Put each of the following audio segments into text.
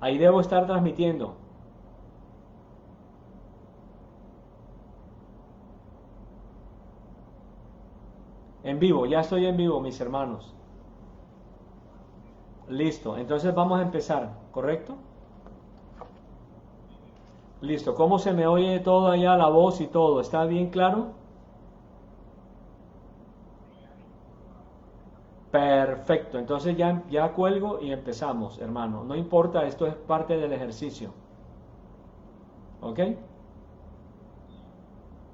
Ahí debo estar transmitiendo. En vivo, ya estoy en vivo, mis hermanos. Listo, entonces vamos a empezar, ¿correcto? Listo, ¿cómo se me oye todo allá, la voz y todo? ¿Está bien claro? Perfecto, entonces ya cuelgo y empezamos, hermano. No importa, esto es parte del ejercicio. ¿Ok?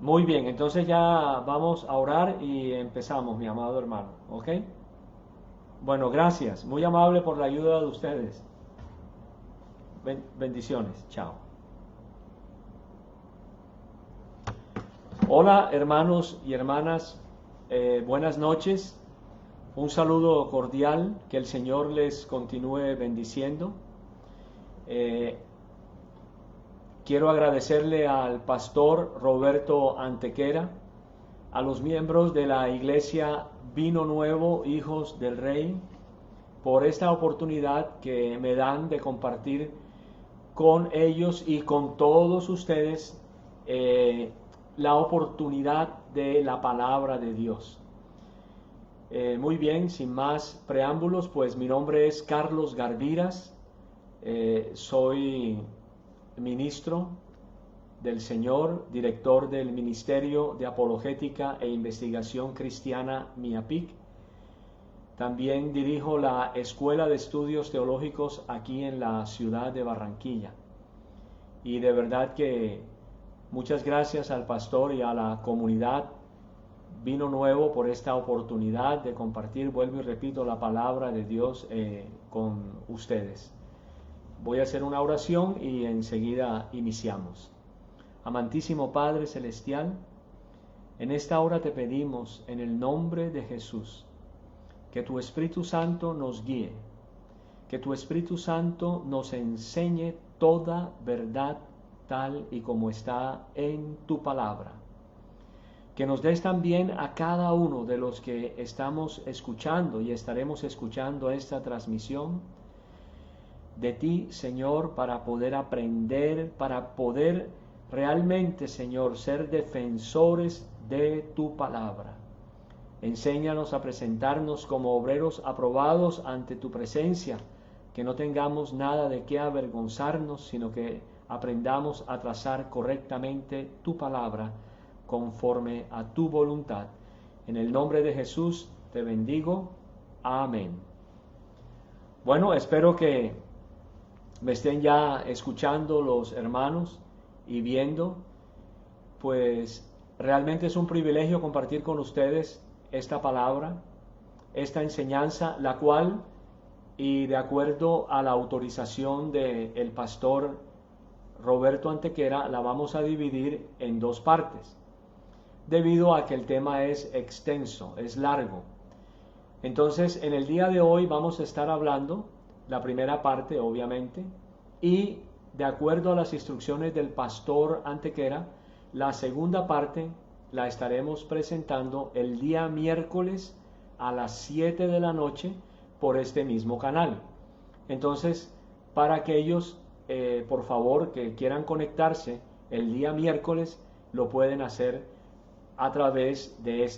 Muy bien, entonces ya vamos a orar y empezamos, mi amado hermano. ¿Ok? Bueno, gracias. Muy amable por la ayuda de ustedes. Bendiciones. Chao. Hola, hermanos y hermanas. Buenas noches. Un saludo cordial. Que el Señor les continúe bendiciendo. Eh, Quiero agradecerle al pastor Roberto Antequera, a los miembros de la iglesia Vino Nuevo, Hijos del Rey, por esta oportunidad que me dan de compartir con ellos y con todos ustedes la oportunidad de la palabra de Dios. Muy bien, sin más preámbulos, pues mi nombre es Carlos Garviras, soy ministro del Señor, director del Ministerio de Apologética e Investigación Cristiana MIAPIC. También dirijo la Escuela de Estudios Teológicos aquí en la ciudad de Barranquilla. Y de verdad que muchas gracias al pastor y a la comunidad Vino Nuevo por esta oportunidad de compartir, vuelvo y repito, la palabra de Dios con ustedes. Voy a hacer una oración y enseguida iniciamos. Amantísimo Padre Celestial, en esta hora te pedimos en el nombre de Jesús que tu Espíritu Santo nos guíe, que tu Espíritu Santo nos enseñe toda verdad tal y como está en tu palabra. Que nos des también a cada uno de los que estamos escuchando y estaremos escuchando esta transmisión de ti, Señor, para poder aprender, para poder realmente, Señor, ser defensores de tu palabra. Enséñanos a presentarnos como obreros aprobados ante tu presencia, que no tengamos nada de qué avergonzarnos, sino que aprendamos a trazar correctamente tu palabra conforme a tu voluntad. En el nombre de Jesús te bendigo. Amén. Bueno, espero que me estén ya escuchando los hermanos y viendo, pues realmente es un privilegio compartir con ustedes esta palabra, esta enseñanza, la cual, y de acuerdo a la autorización del pastor Roberto Antequera, la vamos a dividir en dos partes, debido a que el tema es extenso, es largo. Entonces, en el día de hoy vamos a estar hablando la primera parte, obviamente, y de acuerdo a las instrucciones del pastor Antequera, la segunda parte la estaremos presentando el día miércoles a las 7 de la noche por este mismo canal. Entonces, para aquellos, por favor, que quieran conectarse el día miércoles, lo pueden hacer a través de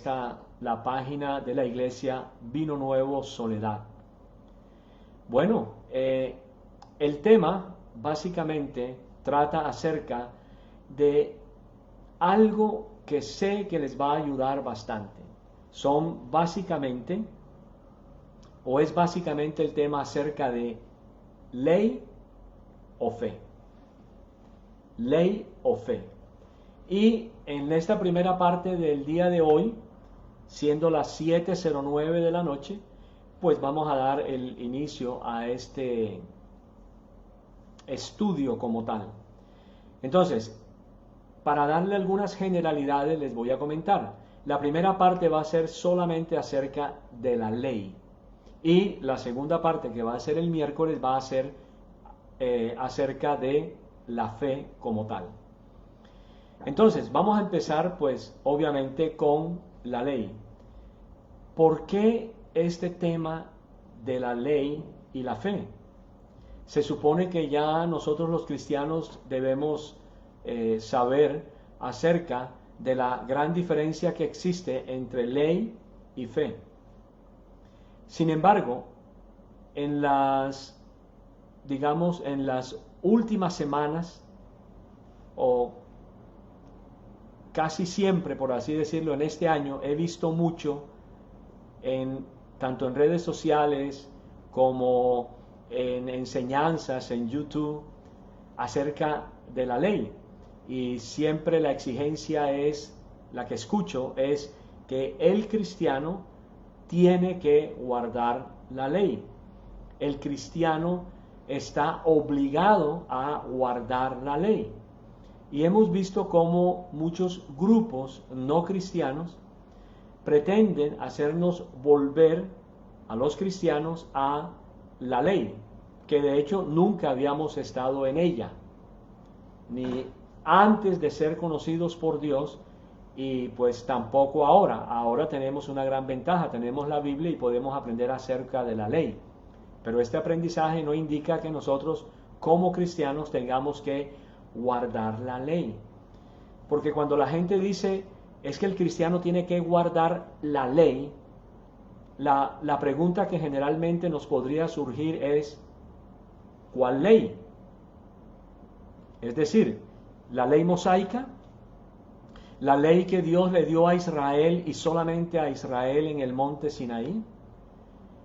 la página de la iglesia Vino Nuevo Soledad. Bueno, el tema básicamente trata acerca de algo que sé que les va a ayudar bastante. Son básicamente, o es básicamente el tema acerca de ley o fe. Ley o fe. Y en esta primera parte del día de hoy, siendo las 7:09 de la noche, pues vamos a dar el inicio a este estudio como tal. Entonces, para darle algunas generalidades les voy a comentar. La primera parte va a ser solamente acerca de la ley. Y la segunda parte, que va a ser el miércoles, va a ser acerca de la fe como tal. Entonces, vamos a empezar pues obviamente con la ley. ¿Por qué este tema de la ley y la fe? se supone que ya nosotros los cristianos debemos saber acerca de la gran diferencia que existe entre ley y fe. Sin embargo, en las últimas semanas, o casi siempre, por así decirlo, en este año, he visto mucho, tanto en redes sociales como en enseñanzas en YouTube, acerca de la ley. Y siempre la exigencia la que escucho es que el cristiano tiene que guardar la ley. El cristiano está obligado a guardar la ley. Y hemos visto cómo muchos grupos no cristianos pretenden hacernos volver a los cristianos a la ley, que de hecho nunca habíamos estado en ella, ni antes de ser conocidos por Dios, y pues tampoco ahora. Ahora tenemos una gran ventaja, tenemos la Biblia y podemos aprender acerca de la ley. Pero este aprendizaje no indica que nosotros como cristianos tengamos que guardar la ley. Porque cuando la gente dice es que el cristiano tiene que guardar la ley, la pregunta que generalmente nos podría surgir es ¿cuál ley? Es decir, la ley mosaica, la ley que Dios le dio a Israel y solamente a Israel en el monte Sinaí.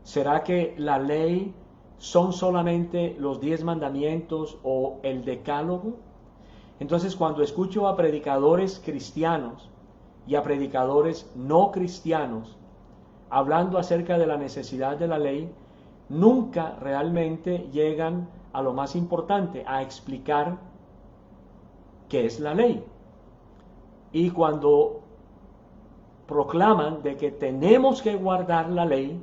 ¿Será que la ley son solamente los 10 mandamientos o el decálogo? Entonces, cuando escucho a predicadores cristianos y a predicadores no cristianos hablando acerca de la necesidad de la ley, nunca realmente llegan a lo más importante, a explicar qué es la ley. Y cuando proclaman de que tenemos que guardar la ley,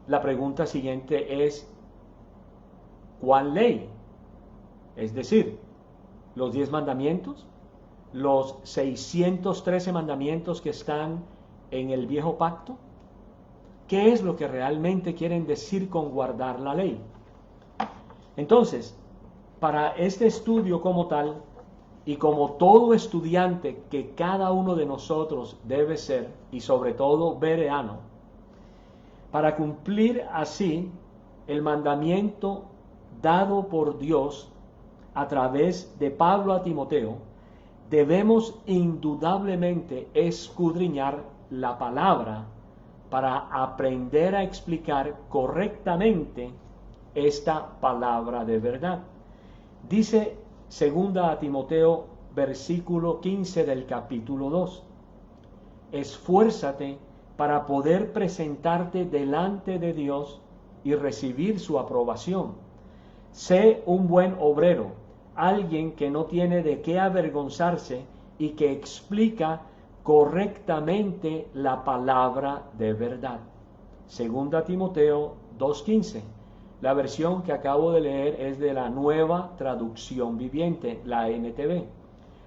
la pregunta siguiente es ¿cuál ley? Es decir, los 10 mandamientos, los 613 mandamientos que están en el viejo pacto. ¿Qué es lo que realmente quieren decir con guardar la ley? Entonces, para este estudio como tal, y como todo estudiante que cada uno de nosotros debe ser, y sobre todo bereano, para cumplir así el mandamiento dado por Dios a través de Pablo a Timoteo, debemos indudablemente escudriñar la palabra para aprender a explicar correctamente esta palabra de verdad. Dice 2 a Timoteo, versículo 15 del capítulo 2. Esfuérzate para poder presentarte delante de Dios y recibir su aprobación. Sé un buen obrero, alguien que no tiene de qué avergonzarse y que explica correctamente la palabra de verdad. 2 Timoteo 2:15. La versión que acabo de leer es de la Nueva Traducción Viviente, la NTV.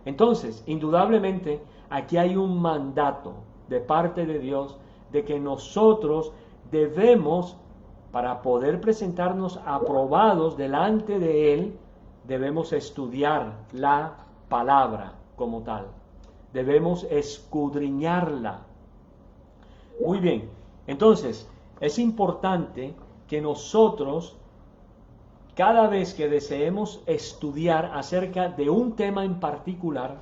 Entonces, indudablemente, aquí hay un mandato de parte de Dios de que nosotros debemos, para poder presentarnos aprobados delante de Él, debemos estudiar la palabra como tal. Debemos escudriñarla. Muy bien, entonces, es importante que nosotros, cada vez que deseemos estudiar acerca de un tema en particular,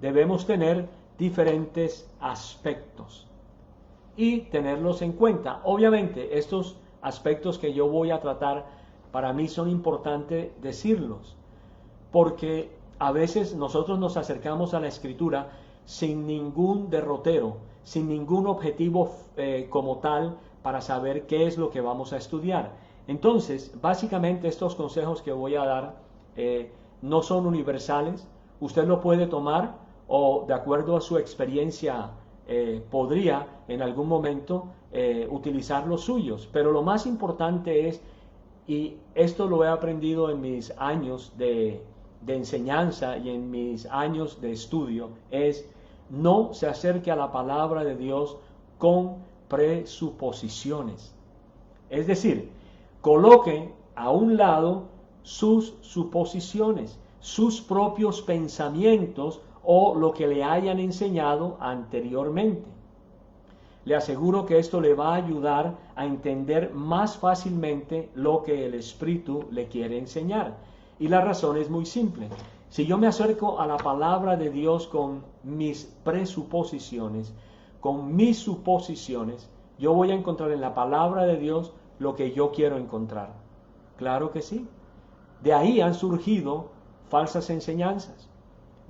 debemos tener diferentes aspectos y tenerlos en cuenta. Obviamente, estos aspectos que yo voy a tratar, para mí son importantes decirlos, porque a veces nosotros nos acercamos a la Escritura sin ningún derrotero, sin ningún objetivo como tal, para saber qué es lo que vamos a estudiar. Entonces, básicamente estos consejos que voy a dar no son universales. Usted lo puede tomar o de acuerdo a su experiencia podría en algún momento utilizar los suyos. Pero lo más importante es, y esto lo he aprendido en mis años de enseñanza y en mis años de estudio, es no se acerque a la palabra de Dios con presuposiciones. Es decir, coloque a un lado sus suposiciones, sus propios pensamientos o lo que le hayan enseñado anteriormente. Le aseguro que esto le va a ayudar a entender más fácilmente lo que el Espíritu le quiere enseñar. Y la razón es muy simple. Si yo me acerco a la palabra de Dios con mis presuposiciones, con mis suposiciones, yo voy a encontrar en la palabra de Dios lo que yo quiero encontrar. Claro que sí. De ahí han surgido falsas enseñanzas.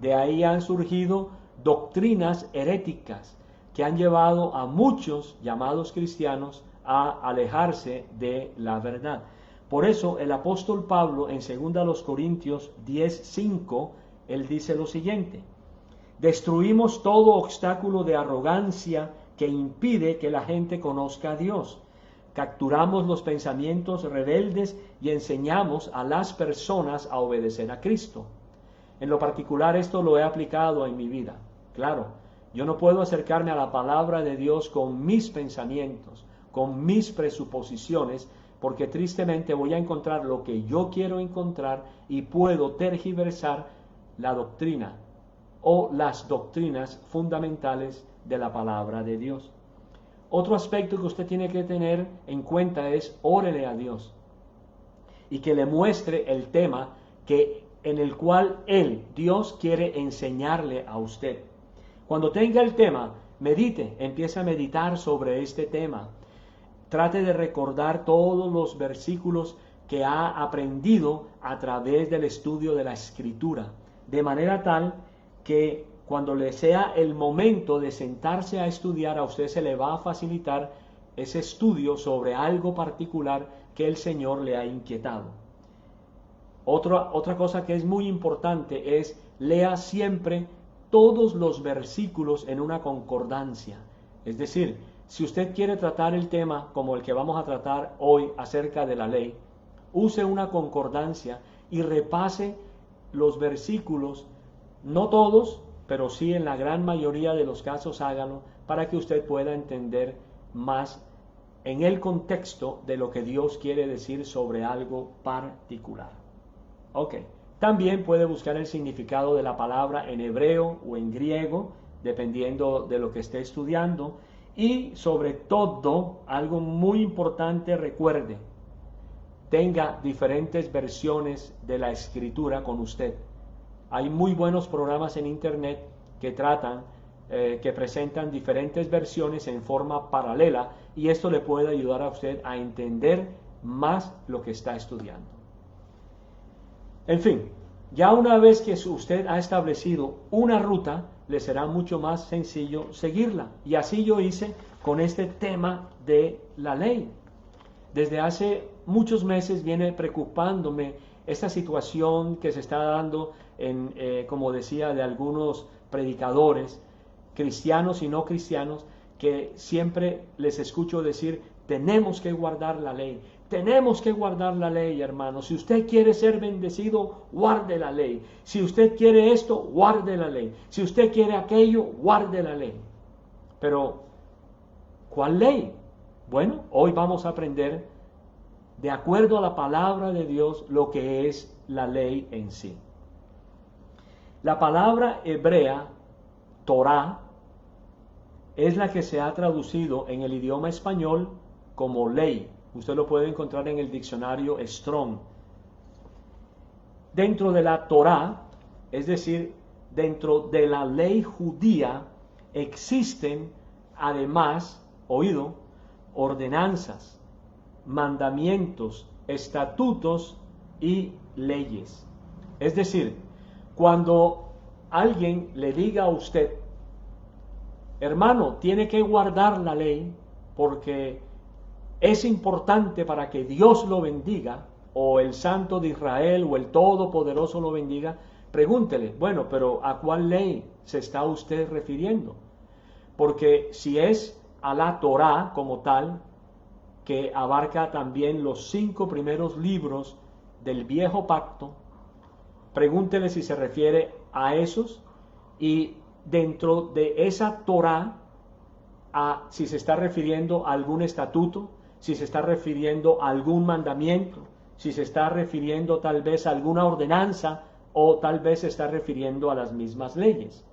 De ahí han surgido doctrinas heréticas que han llevado a muchos llamados cristianos a alejarse de la verdad. Por eso el apóstol Pablo en 2 Corintios 10:5, él dice lo siguiente: destruimos todo obstáculo de arrogancia que impide que la gente conozca a Dios. Capturamos los pensamientos rebeldes y enseñamos a las personas a obedecer a Cristo. En lo particular esto lo he aplicado en mi vida. Claro, yo no puedo acercarme a la palabra de Dios con mis pensamientos, con mis presuposiciones, porque tristemente voy a encontrar lo que yo quiero encontrar y puedo tergiversar la doctrina o las doctrinas fundamentales de la palabra de Dios. Otro aspecto que usted tiene que tener en cuenta es órele a Dios y que le muestre el tema en el cual Dios quiere enseñarle a usted. Cuando tenga el tema, medite, empiece a meditar sobre este tema. Trate de recordar todos los versículos que ha aprendido a través del estudio de la Escritura, de manera tal que cuando le sea el momento de sentarse a estudiar, a usted se le va a facilitar ese estudio sobre algo particular que el Señor le ha inquietado. Otra cosa que es muy importante es lea siempre todos los versículos en una concordancia. Es decir, si usted quiere tratar el tema como el que vamos a tratar hoy acerca de la ley, use una concordancia y repase los versículos, no todos, pero sí en la gran mayoría de los casos hágalo para que usted pueda entender más en el contexto de lo que Dios quiere decir sobre algo particular. Ok, también puede buscar el significado de la palabra en hebreo o en griego, dependiendo de lo que esté estudiando. Y sobre todo, algo muy importante, recuerde, tenga diferentes versiones de la Escritura con usted. Hay muy buenos programas en internet que que presentan diferentes versiones en forma paralela y esto le puede ayudar a usted a entender más lo que está estudiando. En fin, ya una vez que usted ha establecido una ruta, le será mucho más sencillo seguirla. Y así yo hice con este tema de la ley. Desde hace muchos meses viene preocupándome esta situación que se está dando como decía, de algunos predicadores, cristianos y no cristianos, que siempre les escucho decir, tenemos que guardar la ley. Tenemos que guardar la ley, hermano. Si usted quiere ser bendecido, guarde la ley. Si usted quiere esto, guarde la ley. Si usted quiere aquello, guarde la ley. Pero, ¿cuál ley? Bueno, hoy vamos a aprender, de acuerdo a la palabra de Dios, lo que es la ley en sí. La palabra hebrea, Torah, es la que se ha traducido en el idioma español como ley. Usted lo puede encontrar en el diccionario Strong. Dentro de la Torá, es decir, dentro de la ley judía, existen además, ordenanzas, mandamientos, estatutos y leyes. Es decir, cuando alguien le diga a usted, hermano, tiene que guardar la ley porque es importante para que Dios lo bendiga, o el Santo de Israel, o el Todopoderoso lo bendiga, pregúntele, bueno, pero ¿a cuál ley se está usted refiriendo? Porque si es a la Torá como tal, que abarca también los 5 primeros libros del Viejo Pacto, pregúntele si se refiere a esos, y dentro de esa Torá, si se está refiriendo a algún estatuto, si se está refiriendo a algún mandamiento, si se está refiriendo tal vez a alguna ordenanza o tal vez se está refiriendo a las mismas leyes.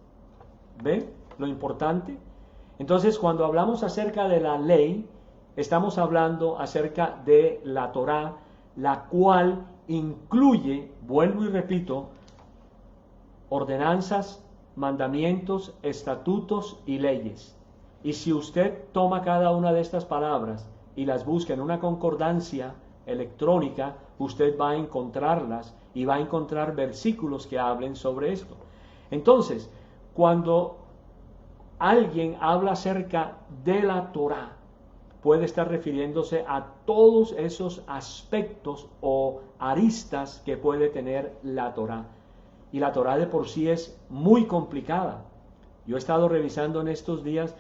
¿Ven lo importante? Entonces, cuando hablamos acerca de la ley, estamos hablando acerca de la Torá, la cual incluye, vuelvo y repito, ordenanzas, mandamientos, estatutos y leyes. Y si usted toma cada una de estas palabras y las busca en una concordancia electrónica, usted va a encontrarlas y va a encontrar versículos que hablen sobre esto. Entonces, cuando alguien habla acerca de la Torá, puede estar refiriéndose a todos esos aspectos o aristas que puede tener la Torá. Y la Torá de por sí es muy complicada. Yo he estado revisando en estos días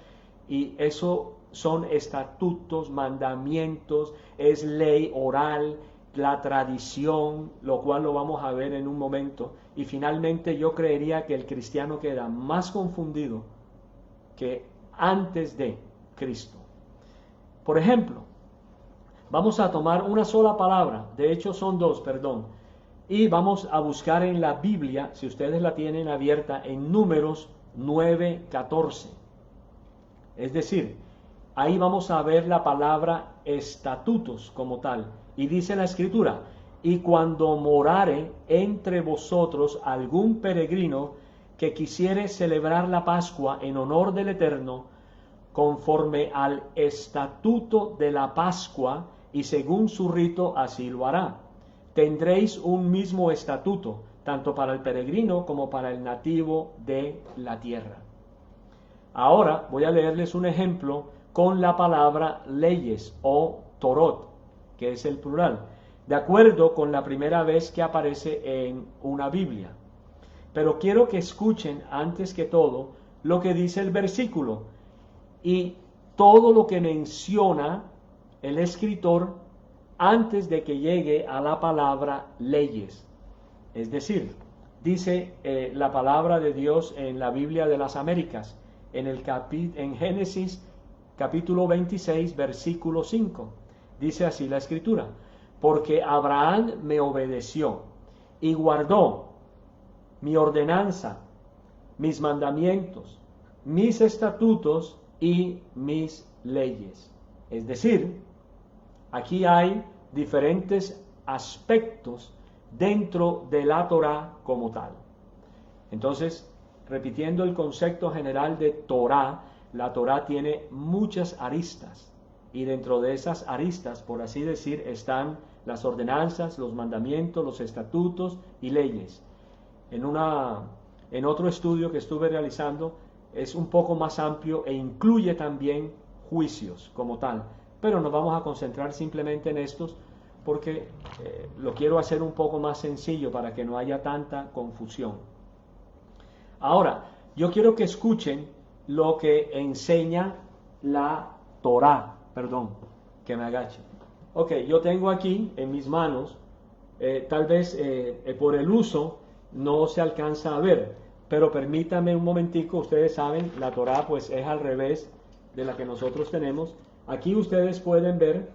y eso son estatutos, mandamientos, es ley oral, la tradición, lo cual lo vamos a ver en un momento. Y finalmente yo creería que el cristiano queda más confundido que antes de Cristo. Por ejemplo, vamos a tomar una sola palabra, de hecho son dos, perdón, y vamos a buscar en la Biblia, si ustedes la tienen abierta, en Números 9:14. Es decir, ahí vamos a ver la palabra estatutos como tal. Y dice la Escritura, y cuando morare entre vosotros algún peregrino que quisiere celebrar la Pascua en honor del Eterno, conforme al estatuto de la Pascua y según su rito, así lo hará. Tendréis un mismo estatuto, tanto para el peregrino como para el nativo de la tierra. Ahora voy a leerles un ejemplo con la palabra leyes o Torot, que es el plural, de acuerdo con la primera vez que aparece en una Biblia. Pero quiero que escuchen antes que todo lo que dice el versículo y todo lo que menciona el escritor antes de que llegue a la palabra leyes. Es decir, dice la palabra de Dios en la Biblia de las Américas, en Génesis capítulo 26, versículo 5. Dice así la Escritura: porque Abraham me obedeció y guardó mi ordenanza, mis mandamientos, mis estatutos y mis leyes. Es decir, aquí hay diferentes aspectos dentro de la Torá como tal. Entonces, repitiendo el concepto general de Torá, la Torá tiene muchas aristas y dentro de esas aristas, por así decir, están las ordenanzas, los mandamientos, los estatutos y leyes. En otro estudio que estuve realizando es un poco más amplio e incluye también juicios como tal, pero nos vamos a concentrar simplemente en estos porque lo quiero hacer un poco más sencillo para que no haya tanta confusión. Ahora, yo quiero que escuchen lo que enseña la Torá. Perdón, que me agache. Ok, yo tengo aquí en mis manos, tal vez por el uso no se alcanza a ver, pero permítanme un momentico. Ustedes saben, la Torá pues es al revés de la que nosotros tenemos. Aquí ustedes pueden ver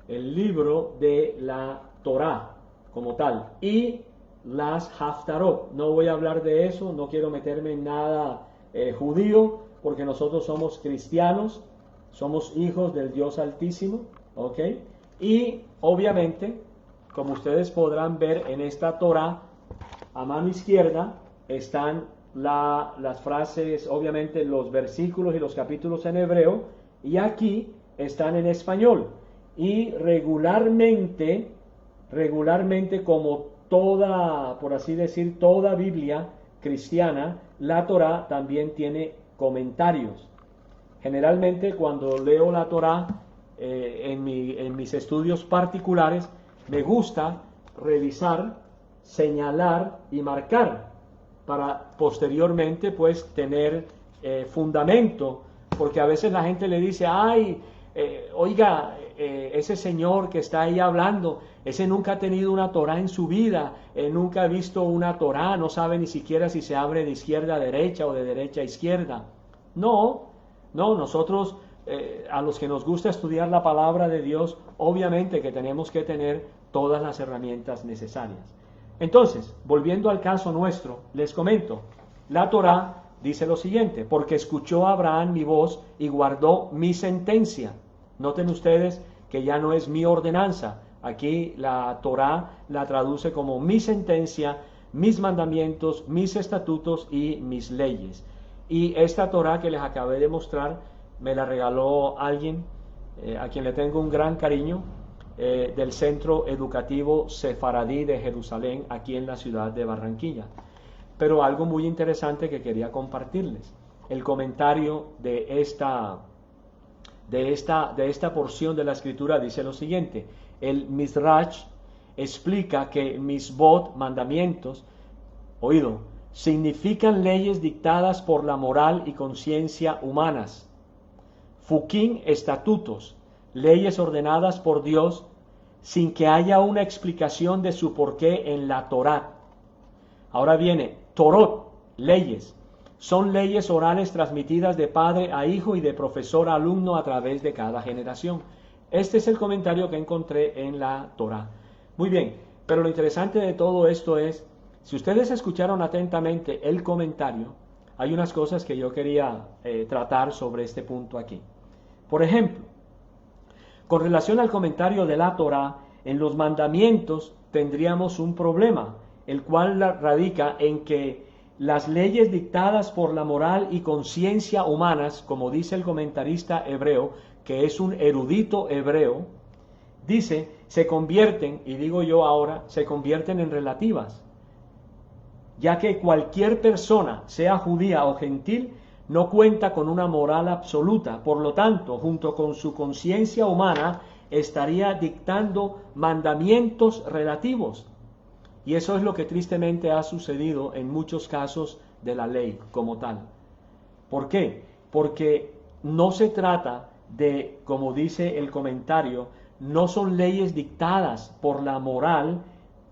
el libro de la Torá como tal y las Haftarot. No voy a hablar de eso, no quiero meterme en nada judío, porque nosotros somos cristianos, somos hijos del Dios Altísimo, ¿ok? Y obviamente, como ustedes podrán ver en esta Torá, a mano izquierda están las frases, obviamente los versículos y los capítulos en hebreo, y aquí están en español. Y regularmente como toda, por así decir, toda Biblia cristiana, la Torá también tiene comentarios. Generalmente cuando leo la Torá en mis estudios particulares, me gusta revisar, señalar y marcar para posteriormente pues tener fundamento, porque a veces la gente le dice, ay, oiga, ese señor que está ahí hablando, ese nunca ha tenido una Torá en su vida, nunca ha visto una Torá, no sabe ni siquiera si se abre de izquierda a derecha o de derecha a izquierda. No, nosotros a los que nos gusta estudiar la palabra de Dios, obviamente que tenemos que tener todas las herramientas necesarias. Entonces, volviendo al caso nuestro, les comento, la Torá dice lo siguiente: porque escuchó Abraham mi voz y guardó mi sentencia. Noten ustedes que ya no es mi ordenanza. Aquí la Torá la traduce como mi sentencia, mis mandamientos, mis estatutos y mis leyes. Y esta Torá que les acabé de mostrar me la regaló alguien a quien le tengo un gran cariño, del Centro Educativo Sefaradí de Jerusalén, aquí en la ciudad de Barranquilla. Pero algo muy interesante que quería compartirles: el comentario de esta porción de la escritura dice lo siguiente: el Midrash explica que misbot, mandamientos, oído, significan leyes dictadas por la moral y conciencia humanas. Fukim, estatutos, leyes ordenadas por Dios sin que haya una explicación de su porqué en la Torá. Ahora viene Torot, leyes. Son leyes orales transmitidas de padre a hijo y de profesor a alumno a través de cada generación. Este es el comentario que encontré en la Torá. Muy bien, pero lo interesante de todo esto es, si ustedes escucharon atentamente el comentario, hay unas cosas que yo quería tratar sobre este punto aquí. Por ejemplo, con relación al comentario de la Torá, en los mandamientos tendríamos un problema, el cual radica en que las leyes dictadas por la moral y conciencia humanas, como dice el comentarista hebreo, que es un erudito hebreo, dice, se convierten, y digo yo ahora, se convierten en relativas, ya que cualquier persona, sea judía o gentil, no cuenta con una moral absoluta. Por lo tanto, junto con su conciencia humana, estaría dictando mandamientos relativos. Y eso es lo que tristemente ha sucedido en muchos casos de la ley como tal. ¿Por qué? Porque no se trata de, como dice el comentario, no son leyes dictadas por la moral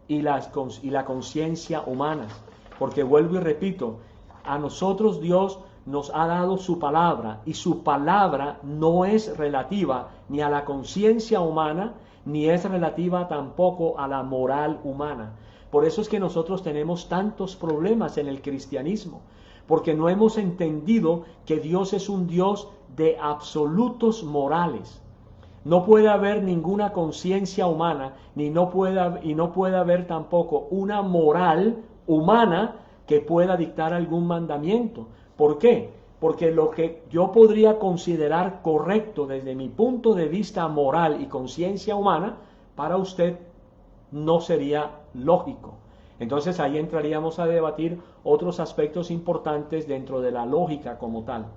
y la conciencia humanas. Porque vuelvo y repito, a nosotros Dios nos ha dado su palabra, y su palabra no es relativa ni a la conciencia humana, ni es relativa tampoco a la moral humana. Por eso es que nosotros tenemos tantos problemas en el cristianismo, porque no hemos entendido que Dios es un Dios de absolutos morales. No puede haber ninguna conciencia humana, y no puede haber tampoco una moral humana que pueda dictar algún mandamiento. ¿Por qué? Porque lo que yo podría considerar correcto desde mi punto de vista moral y conciencia humana, para usted no sería lógico. Entonces ahí entraríamos a debatir otros aspectos importantes dentro de la lógica como tal.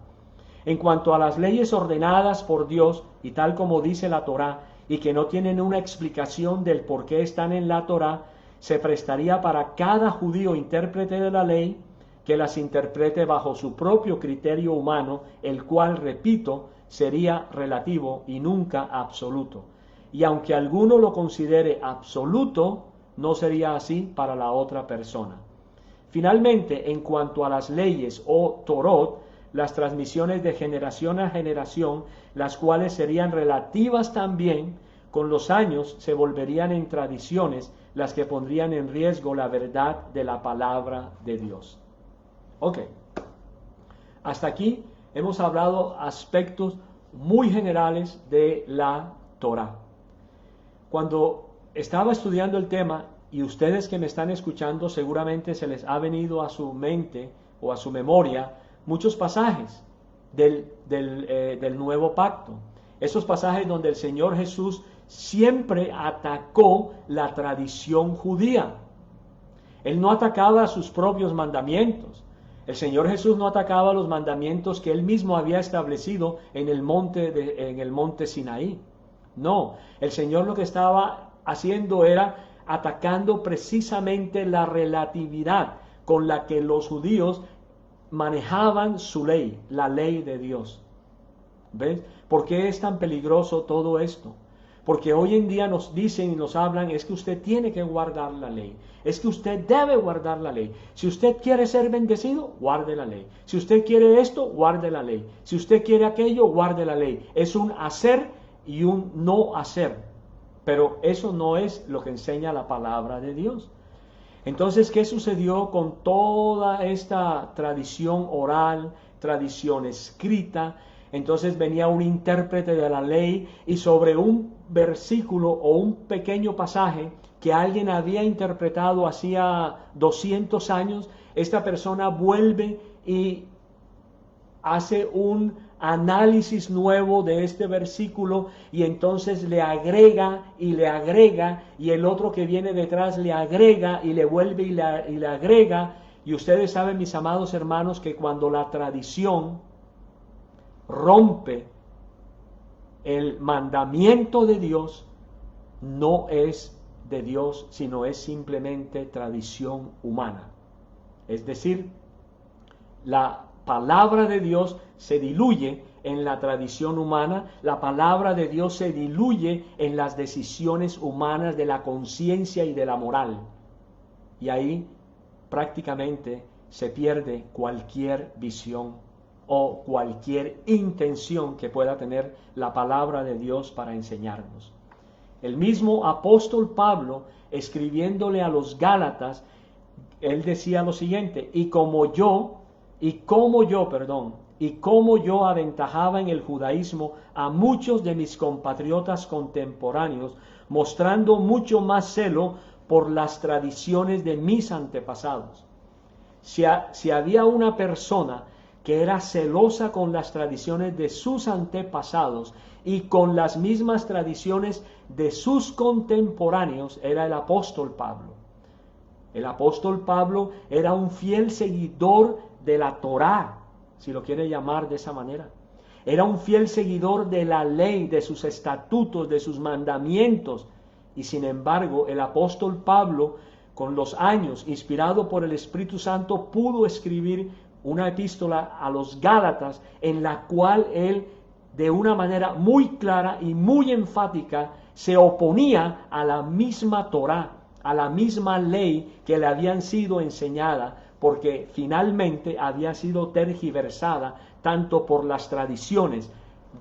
En cuanto a las leyes ordenadas por Dios, y tal como dice la Torá, y que no tienen una explicación del por qué están en la Torá, se prestaría para cada judío intérprete de la ley que las interprete bajo su propio criterio humano, el cual, repito, sería relativo y nunca absoluto. Y aunque alguno lo considere absoluto, no sería así para la otra persona. Finalmente, en cuanto a las leyes o Torot, las transmisiones de generación a generación, las cuales serían relativas también, con los años se volverían en tradiciones, las que pondrían en riesgo la verdad de la palabra de Dios. Ok, hasta aquí hemos hablado aspectos muy generales de la Torá. Cuando estaba estudiando el tema, y ustedes que me están escuchando seguramente se les ha venido a su mente o a su memoria muchos pasajes del Nuevo Pacto. Esos pasajes donde el Señor Jesús siempre atacó la tradición judía. Él no atacaba sus propios mandamientos. El Señor Jesús no atacaba los mandamientos que Él mismo había establecido en el monte Sinaí. No, el Señor lo que estaba haciendo era atacando precisamente la relatividad con la que los judíos manejaban su ley, la ley de Dios. ¿Ves? ¿Por qué es tan peligroso todo esto? Porque hoy en día nos dicen y nos hablan, es que usted tiene que guardar la ley, es que usted debe guardar la ley. Si usted quiere ser bendecido, guarde la ley. Si usted quiere esto, guarde la ley. Si usted quiere aquello, guarde la ley. Es un hacer y un no hacer. pero eso no es lo que enseña la palabra de Dios. Entonces, ¿qué sucedió con toda esta tradición oral, tradición escrita? Entonces venía un intérprete de la ley y sobre un versículo o un pequeño pasaje que alguien había interpretado hacía 200 años, esta persona vuelve y hace un análisis nuevo de este versículo y entonces le agrega y el otro que viene detrás le agrega y le vuelve y le agrega. Y ustedes saben, mis amados hermanos, que cuando la tradición rompe el mandamiento de Dios, no es de Dios, sino es simplemente tradición humana. Es decir, la palabra de Dios se diluye en la tradición humana, la palabra de Dios se diluye en las decisiones humanas de la conciencia y de la moral. Y ahí prácticamente se pierde cualquier visión o cualquier intención que pueda tener la palabra de Dios para enseñarnos. El mismo apóstol Pablo, escribiéndole a los Gálatas, él decía lo siguiente: y como yo aventajaba en el judaísmo a muchos de mis compatriotas contemporáneos, mostrando mucho más celo por las tradiciones de mis antepasados. Si había una persona que era celosa con las tradiciones de sus antepasados y con las mismas tradiciones de sus contemporáneos, era el apóstol Pablo. El apóstol Pablo era un fiel seguidor de la Torá, si lo quiere llamar de esa manera. Era un fiel seguidor de la ley, de sus estatutos, de sus mandamientos. Y sin embargo, el apóstol Pablo, con los años, inspirado por el Espíritu Santo, pudo escribir una epístola a los Gálatas en la cual él, de una manera muy clara y muy enfática, se oponía a la misma Torá, a la misma ley que le habían sido enseñada, porque finalmente había sido tergiversada tanto por las tradiciones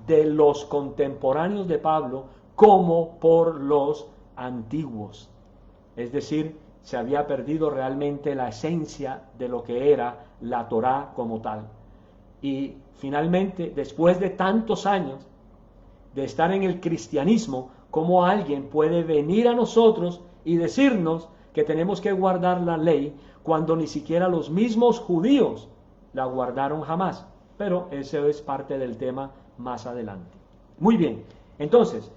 de los contemporáneos de Pablo como por los antiguos. Es decir, se había perdido realmente la esencia de lo que era la Torá como tal. Y finalmente, después de tantos años de estar en el cristianismo, ¿cómo alguien puede venir a nosotros y decirnos que tenemos que guardar la ley cuando ni siquiera los mismos judíos la guardaron jamás? Pero eso es parte del tema más adelante. Muy bien, entonces,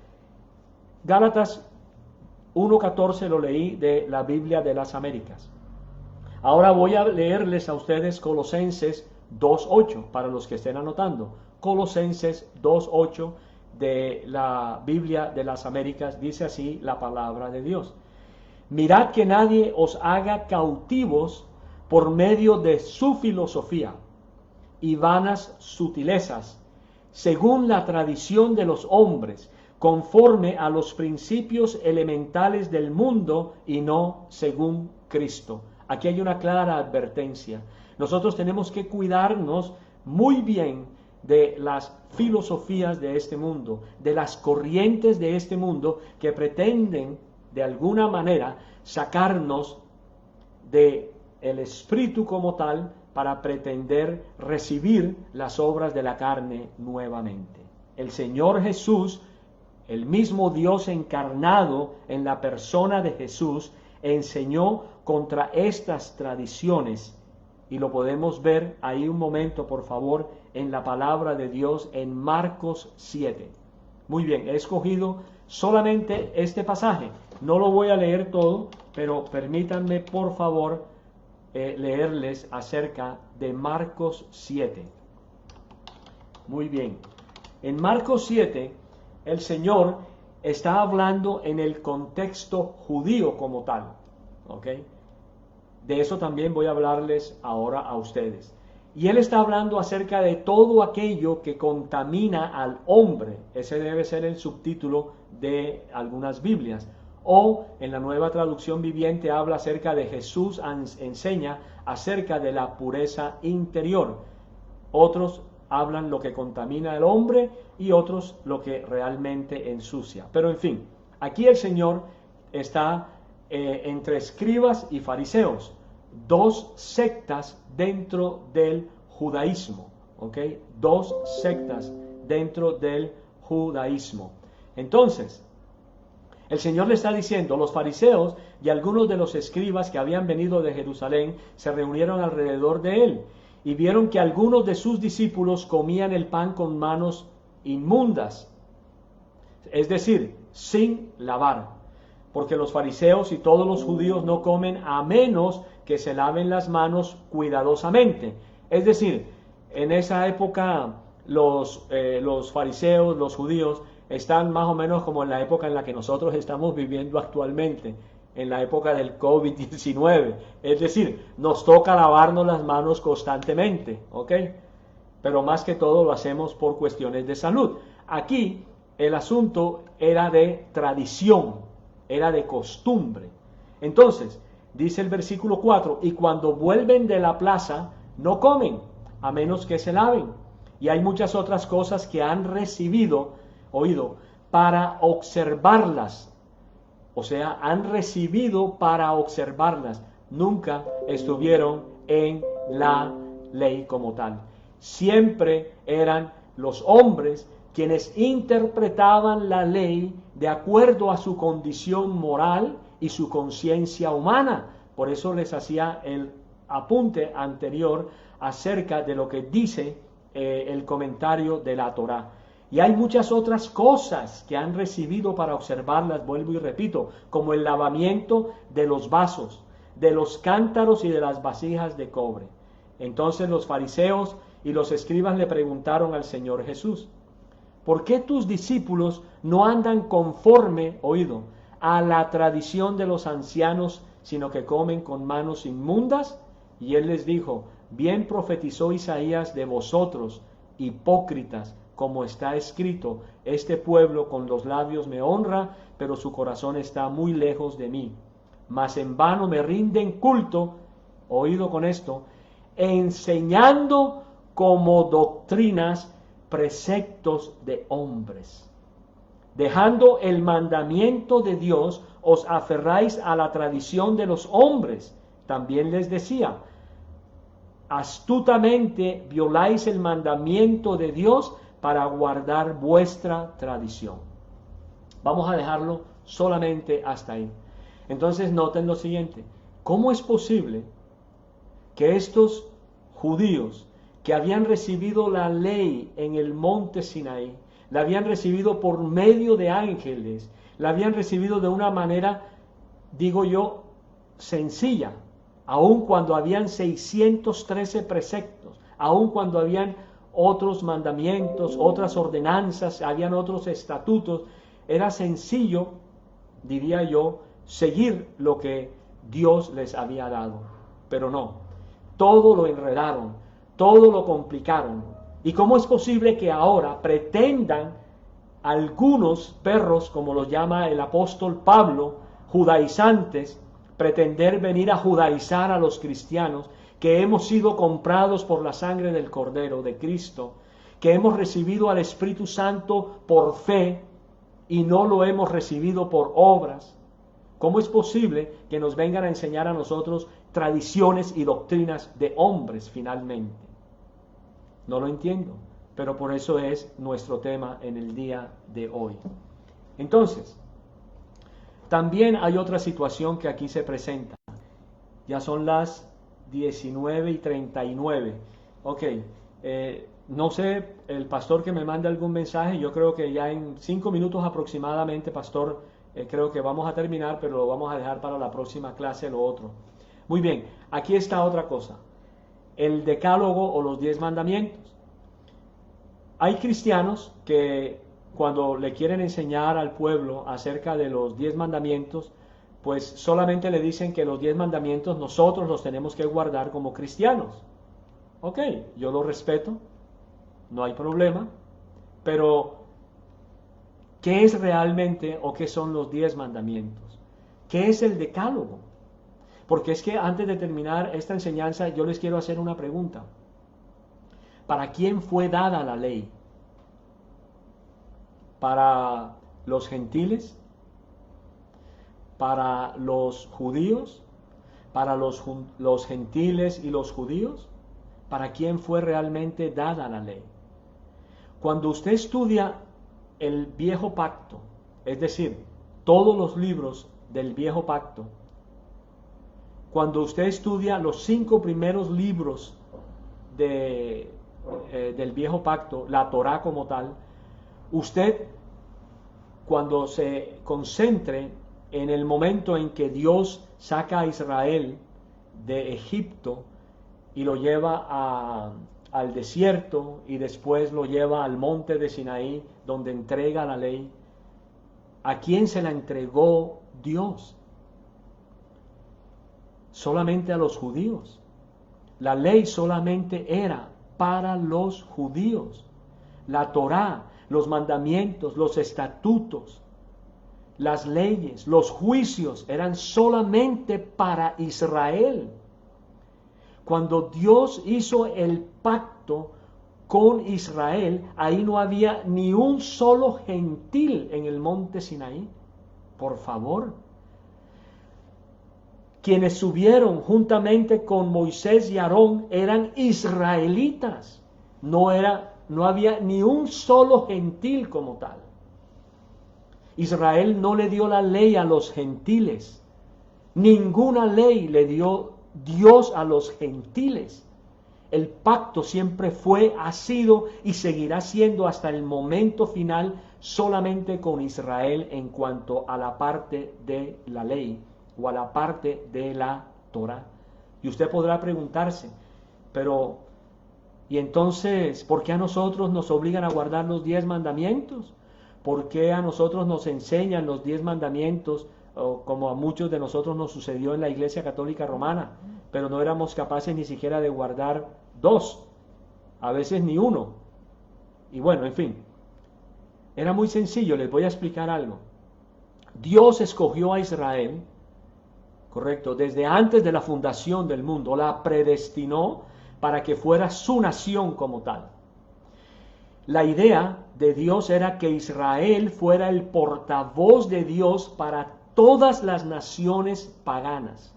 Gálatas 1:14 lo leí de la Biblia de las Américas. Ahora voy a leerles a ustedes Colosenses 2:8 para los que estén anotando. Colosenses 2:8 de la Biblia de las Américas dice así la palabra de Dios: mirad que nadie os haga cautivos por medio de su filosofía y vanas sutilezas, según la tradición de los hombres, conforme a los principios elementales del mundo y no según Cristo. Aquí hay una clara advertencia. Nosotros tenemos que cuidarnos muy bien de las filosofías de este mundo, de las corrientes de este mundo que pretenden de alguna manera sacarnos de el espíritu como tal para pretender recibir las obras de la carne nuevamente. El Señor Jesús, el mismo Dios encarnado en la persona de Jesús, enseñó contra estas tradiciones, y lo podemos ver ahí un momento, por favor, en la palabra de Dios en Marcos 7. Muy bien, he escogido solamente este pasaje. No lo voy a leer todo, pero permítanme, por favor, leerles acerca de Marcos 7. Muy bien. En Marcos 7, el Señor está hablando en el contexto judío como tal. ¿Ok? De eso también voy a hablarles ahora a ustedes. Y Él está hablando acerca de todo aquello que contamina al hombre. Ese debe ser el subtítulo de algunas Biblias. O en la Nueva Traducción Viviente habla acerca de Jesús, enseña acerca de la pureza interior. Otros hablan lo que contamina al hombre y otros lo que realmente ensucia. Pero en fin, Aquí el Señor está entre escribas y fariseos, dos sectas dentro del judaísmo, ¿ok? Dos sectas dentro del judaísmo. Entonces, el Señor le está diciendo, los fariseos y algunos de los escribas que habían venido de Jerusalén se reunieron alrededor de él y vieron que algunos de sus discípulos comían el pan con manos inmundas, es decir, sin lavar, porque los fariseos y todos los judíos no comen a menos que se laven las manos cuidadosamente. Es decir, en esa época los fariseos, los judíos, están más o menos como en la época en la que nosotros estamos viviendo actualmente, en la época del COVID-19. Es decir, nos toca lavarnos las manos constantemente, ¿ok? Pero más que todo lo hacemos por cuestiones de salud. Aquí el asunto era de tradición, era de costumbre. Entonces, dice el versículo 4, y cuando vuelven de la plaza, no comen, a menos que se laven. Y hay muchas otras cosas que han recibido, oído, para observarlas. O sea, han recibido para observarlas. Nunca estuvieron en la ley como tal. Siempre eran los hombres quienes interpretaban la ley de acuerdo a su condición moral y su conciencia humana. Por eso les hacía el apunte anterior acerca de lo que dice el comentario de la Torá. Y hay muchas otras cosas que han recibido para observarlas, vuelvo y repito, como el lavamiento de los vasos, de los cántaros y de las vasijas de cobre. Entonces los fariseos y los escribas le preguntaron al Señor Jesús, ¿por qué tus discípulos no andan conforme, oído, a la tradición de los ancianos, sino que comen con manos inmundas? Y él les dijo, bien profetizó Isaías de vosotros, hipócritas, como está escrito, este pueblo con los labios me honra, pero su corazón está muy lejos de mí. Mas en vano me rinden culto, oído con esto, enseñando como doctrinas preceptos de hombres. Dejando el mandamiento de Dios, os aferráis a la tradición de los hombres. También les decía, astutamente violáis el mandamiento de Dios para guardar vuestra tradición. Vamos a dejarlo solamente hasta ahí. Entonces noten lo siguiente, ¿cómo es posible que estos judíos que habían recibido la ley en el monte Sinaí, la habían recibido por medio de ángeles, la habían recibido de una manera, digo yo, sencilla, aun cuando habían 613 preceptos, aun cuando habían otros mandamientos, otras ordenanzas, habían otros estatutos, era sencillo, diría yo, seguir lo que Dios les había dado, pero no, todo lo enredaron, todo lo complicaron. ¿Y cómo es posible que ahora pretendan algunos perros, como los llama el apóstol Pablo, judaizantes, pretender venir a judaizar a los cristianos, que hemos sido comprados por la sangre del Cordero de Cristo, que hemos recibido al Espíritu Santo por fe y no lo hemos recibido por obras? ¿Cómo es posible que nos vengan a enseñar a nosotros tradiciones y doctrinas de hombres finalmente? No lo entiendo, pero por eso es nuestro tema en el día de hoy. Entonces, también hay otra situación que aquí se presenta. Ya son las 19:39. Ok, no sé, el pastor que me mande algún mensaje, yo creo que ya en 5 minutos aproximadamente, pastor, creo que vamos a terminar, pero lo vamos a dejar para la próxima clase, lo otro. Muy bien, aquí está otra cosa, el decálogo o los 10 mandamientos. Hay cristianos que cuando le quieren enseñar al pueblo acerca de los 10 mandamientos, pues solamente le dicen que los 10 mandamientos nosotros los tenemos que guardar como cristianos. Ok, yo lo respeto, no hay problema, pero ¿qué es realmente o qué son los 10 mandamientos? ¿Qué es el decálogo? Porque es que antes de terminar esta enseñanza yo les quiero hacer una pregunta. ¿Para quién fue dada la ley? ¿Para los gentiles? para los judíos, para los gentiles y los judíos? ¿Para quién fue realmente dada la ley? Cuando usted estudia el Viejo Pacto, es decir, todos los libros del Viejo Pacto, cuando usted estudia los 5 primeros libros del Viejo Pacto, la Torá como tal, usted, cuando se concentre en el momento en que Dios saca a Israel de Egipto y lo lleva al desierto y después lo lleva al monte de Sinaí, donde entrega la ley, ¿a quién se la entregó Dios? Solamente a los judíos. La ley solamente era para los judíos. La Torá, los mandamientos, los estatutos, las leyes, los juicios eran solamente para Israel. Cuando Dios hizo el pacto con Israel, ahí no había ni un solo gentil en el monte Sinaí. Por favor. Quienes subieron juntamente con Moisés y Aarón eran israelitas. No había ni un solo gentil como tal. Israel no le dio la ley a los gentiles. Ninguna ley le dio Dios a los gentiles. El pacto siempre fue, ha sido y seguirá siendo hasta el momento final solamente con Israel en cuanto a la parte de la ley o a la parte de la Torá. Y usted podrá preguntarse, pero ¿y entonces por qué a nosotros nos obligan a guardar los 10 mandamientos? ¿Por qué a nosotros nos enseñan los 10 mandamientos, como a muchos de nosotros nos sucedió en la Iglesia Católica Romana, pero no éramos capaces ni siquiera de guardar 2, a veces ni 1? Y bueno, en fin, era muy sencillo. Les voy a explicar algo. Dios escogió a Israel, correcto, desde antes de la fundación del mundo, la predestinó para que fuera su nación como tal. La idea de Dios era que Israel fuera el portavoz de Dios para todas las naciones paganas.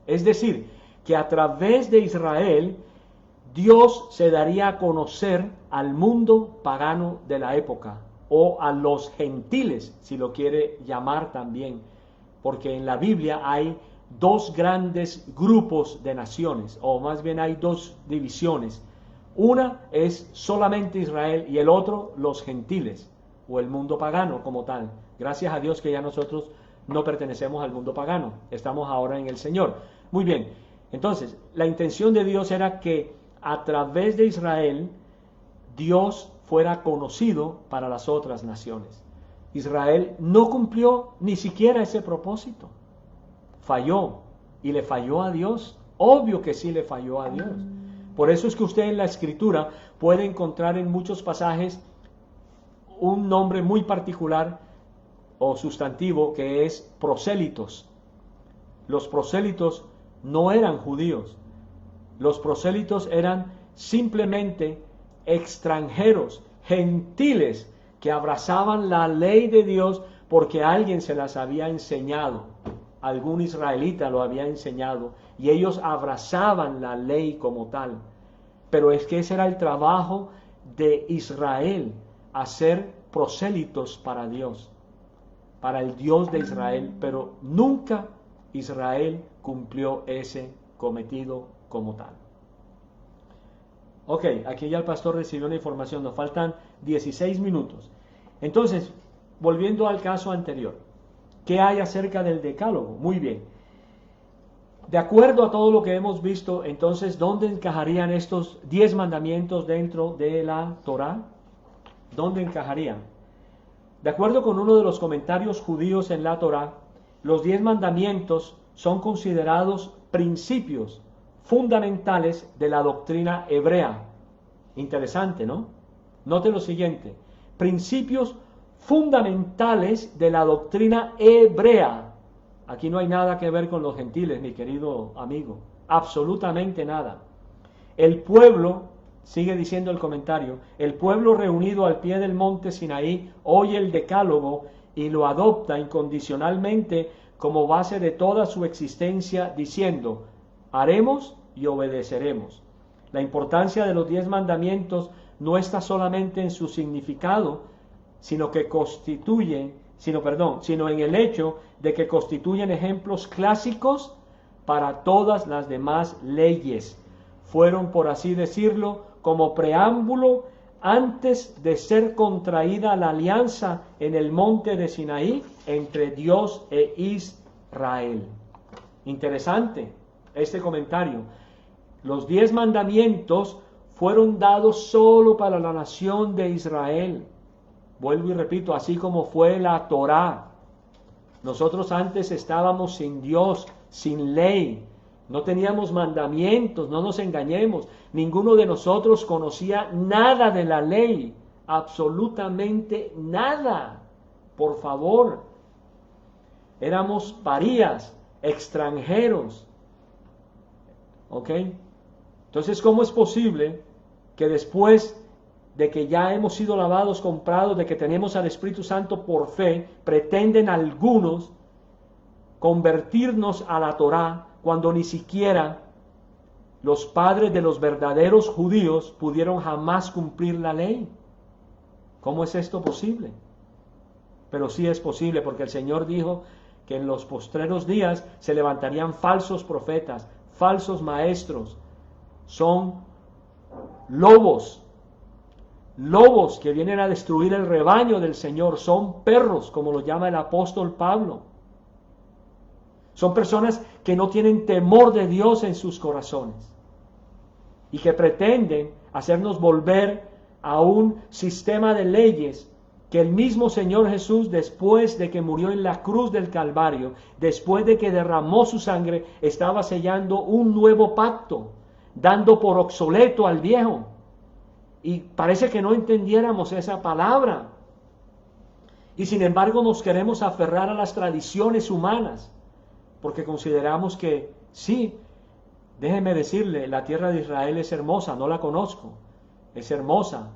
Es decir, que a través de Israel, Dios se daría a conocer al mundo pagano de la época, o a los gentiles, si lo quiere llamar también, porque en la Biblia hay 2 grandes grupos de naciones, o más bien hay 2 divisiones. Una es solamente Israel y el otro los gentiles, o el mundo pagano como tal. Gracias a Dios que ya nosotros no pertenecemos al mundo pagano, estamos ahora en el Señor. Muy bien, entonces la intención de Dios era que a través de Israel Dios fuera conocido para las otras naciones. Israel no cumplió ni siquiera ese propósito. Falló y le falló a Dios. Obvio que sí le falló a Dios. Por eso es que usted en la Escritura puede encontrar en muchos pasajes un nombre muy particular o sustantivo que es prosélitos. Los prosélitos no eran judíos. Los prosélitos eran simplemente extranjeros, gentiles, que abrazaban la ley de Dios porque alguien se las había enseñado, algún israelita lo había enseñado, y ellos abrazaban la ley como tal. Pero es que ese era el trabajo de Israel, hacer prosélitos para Dios, para el Dios de Israel, pero nunca Israel cumplió ese cometido como tal. Ok, aquí ya el pastor recibió la información, nos faltan 16 minutos. Entonces, volviendo al caso anterior, ¿qué hay acerca del decálogo? Muy bien. De acuerdo a todo lo que hemos visto, entonces, ¿dónde encajarían estos 10 mandamientos dentro de la Torá? ¿Dónde encajarían? De acuerdo con uno de los comentarios judíos en la Torá, los 10 mandamientos son considerados principios fundamentales de la doctrina hebrea. Interesante, ¿no? Note lo siguiente: principios fundamentales de la doctrina hebrea. Aquí no hay nada que ver con los gentiles, mi querido amigo, absolutamente nada. El pueblo, sigue diciendo el comentario, el pueblo reunido al pie del monte Sinaí oye el decálogo y lo adopta incondicionalmente como base de toda su existencia, diciendo, haremos y obedeceremos. La importancia de los 10 mandamientos no está solamente en su significado, sino en el hecho de que constituyen ejemplos clásicos para todas las demás leyes. Fueron, por así decirlo, como preámbulo antes de ser contraída la alianza en el monte de Sinaí entre Dios e Israel. Interesante este comentario. Los 10 mandamientos fueron dados solo para la nación de Israel. Vuelvo y repito, así como fue la Torá. Nosotros antes estábamos sin Dios, sin ley. No teníamos mandamientos, no nos engañemos. Ninguno de nosotros conocía nada de la ley, absolutamente nada. Por favor. Éramos parías, extranjeros. ¿Ok? Entonces, ¿cómo es posible que después de que ya hemos sido lavados, comprados, de que tenemos al Espíritu Santo por fe, pretenden algunos convertirnos a la Torá cuando ni siquiera los padres de los verdaderos judíos pudieron jamás cumplir la ley? ¿Cómo es esto posible? Pero sí es posible, porque el Señor dijo que en los postreros días se levantarían falsos profetas, falsos maestros. Son lobos que vienen a destruir el rebaño del Señor. Son perros, como lo llama el apóstol Pablo. Son personas que no tienen temor de Dios en sus corazones y que pretenden hacernos volver a un sistema de leyes que el mismo Señor Jesús, después de que murió en la cruz del Calvario, después de que derramó su sangre, estaba sellando un nuevo pacto, dando por obsoleto al viejo. Y parece que no entendiéramos esa palabra. Y sin embargo nos queremos aferrar a las tradiciones humanas, porque consideramos que sí, déjeme decirle, la tierra de Israel es hermosa, no la conozco, es hermosa.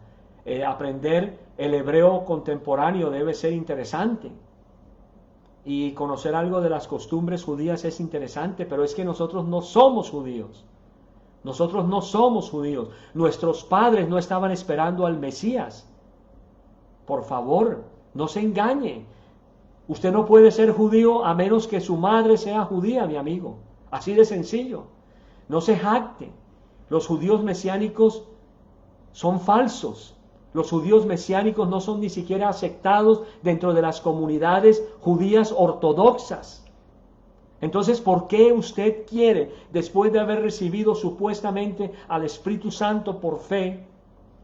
Aprender el hebreo contemporáneo debe ser interesante. Y conocer algo de las costumbres judías es interesante, pero es que nosotros no somos judíos. Nosotros no somos judíos. Nuestros padres no estaban esperando al Mesías. Por favor, no se engañe. Usted no puede ser judío a menos que su madre sea judía, mi amigo. Así de sencillo. No se jacte. Los judíos mesiánicos son falsos. Los judíos mesiánicos no son ni siquiera aceptados dentro de las comunidades judías ortodoxas. Entonces, ¿por qué usted quiere, después de haber recibido supuestamente al Espíritu Santo por fe,